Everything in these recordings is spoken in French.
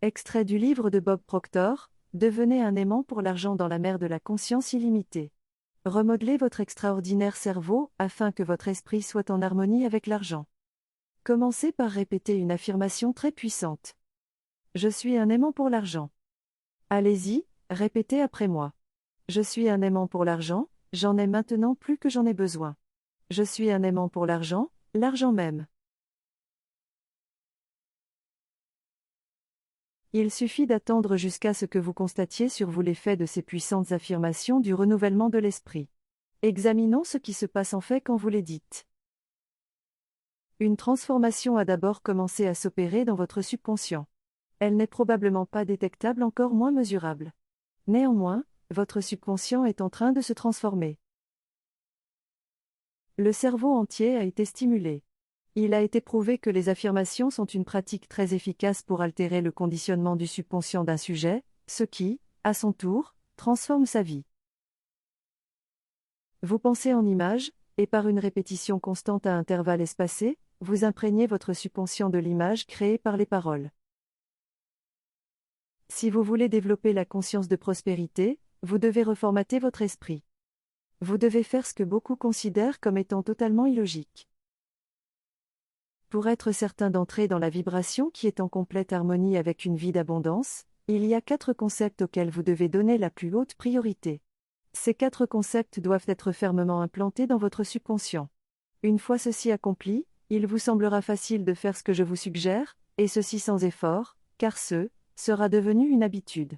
Extrait du livre de Bob Proctor, Devenez un aimant pour l'argent dans la mer de la conscience illimitée. Remodelez votre extraordinaire cerveau afin que votre esprit soit en harmonie avec l'argent. Commencez par répéter une affirmation très puissante. Je suis un aimant pour l'argent. Allez-y, répétez après moi. Je suis un aimant pour l'argent, j'en ai maintenant plus que j'en ai besoin. Je suis un aimant pour l'argent, l'argent même. Il suffit d'attendre jusqu'à ce que vous constatiez sur vous l'effet de ces puissantes affirmations du renouvellement de l'esprit. Examinons ce qui se passe en fait quand vous les dites. Une transformation a d'abord commencé à s'opérer dans votre subconscient. Elle n'est probablement pas détectable, encore moins mesurable. Néanmoins, votre subconscient est en train de se transformer. Le cerveau entier a été stimulé. Il a été prouvé que les affirmations sont une pratique très efficace pour altérer le conditionnement du subconscient d'un sujet, ce qui, à son tour, transforme sa vie. Vous pensez en images, et par une répétition constante à intervalles espacés, vous imprégnez votre subconscient de l'image créée par les paroles. Si vous voulez développer la conscience de prospérité, vous devez reformater votre esprit. Vous devez faire ce que beaucoup considèrent comme étant totalement illogique. Pour être certain d'entrer dans la vibration qui est en complète harmonie avec une vie d'abondance, il y a 4 concepts auxquels vous devez donner la plus haute priorité. Ces 4 concepts doivent être fermement implantés dans votre subconscient. Une fois ceci accompli, il vous semblera facile de faire ce que je vous suggère, et ceci sans effort, car ce sera devenu une habitude.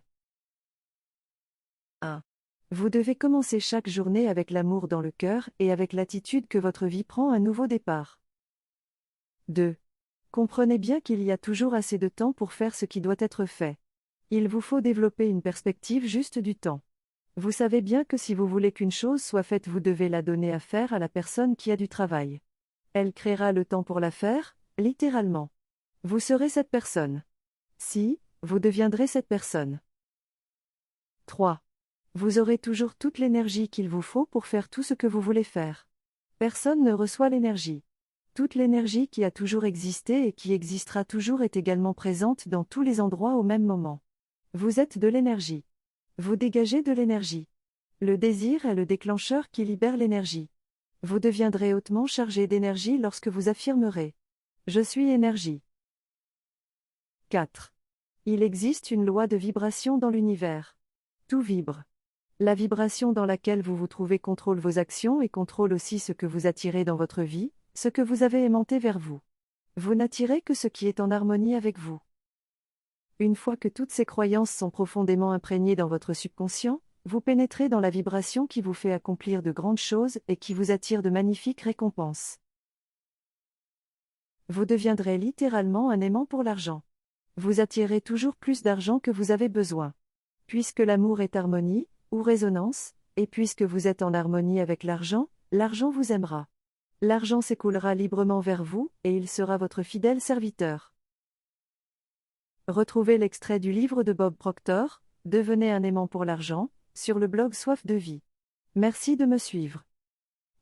1. Vous devez commencer chaque journée avec l'amour dans le cœur et avec l'attitude que votre vie prend un nouveau départ. 2. Comprenez bien qu'il y a toujours assez de temps pour faire ce qui doit être fait. Il vous faut développer une perspective juste du temps. Vous savez bien que si vous voulez qu'une chose soit faite, vous devez la donner à faire à la personne qui a du travail. Elle créera le temps pour la faire, littéralement. Vous serez cette personne. Si, vous deviendrez cette personne. 3. Vous aurez toujours toute l'énergie qu'il vous faut pour faire tout ce que vous voulez faire. Personne ne reçoit l'énergie. Toute l'énergie qui a toujours existé et qui existera toujours est également présente dans tous les endroits au même moment. Vous êtes de l'énergie. Vous dégagez de l'énergie. Le désir est le déclencheur qui libère l'énergie. Vous deviendrez hautement chargé d'énergie lorsque vous affirmerez « Je suis énergie ». 4. Il existe une loi de vibration dans l'univers. Tout vibre. La vibration dans laquelle vous vous trouvez contrôle vos actions et contrôle aussi ce que vous attirez dans votre vie, ce que vous avez aimanté vers vous. Vous n'attirez que ce qui est en harmonie avec vous. Une fois que toutes ces croyances sont profondément imprégnées dans votre subconscient, vous pénétrez dans la vibration qui vous fait accomplir de grandes choses et qui vous attire de magnifiques récompenses. Vous deviendrez littéralement un aimant pour l'argent. Vous attirez toujours plus d'argent que vous avez besoin. Puisque l'amour est harmonie, ou résonance, et puisque vous êtes en harmonie avec l'argent, l'argent vous aimera. L'argent s'écoulera librement vers vous, et il sera votre fidèle serviteur. Retrouvez l'extrait du livre de Bob Proctor, Devenez un aimant pour l'argent, sur le blog Soif de vie. Merci de me suivre.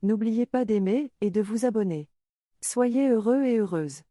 N'oubliez pas d'aimer et de vous abonner. Soyez heureux et heureuses.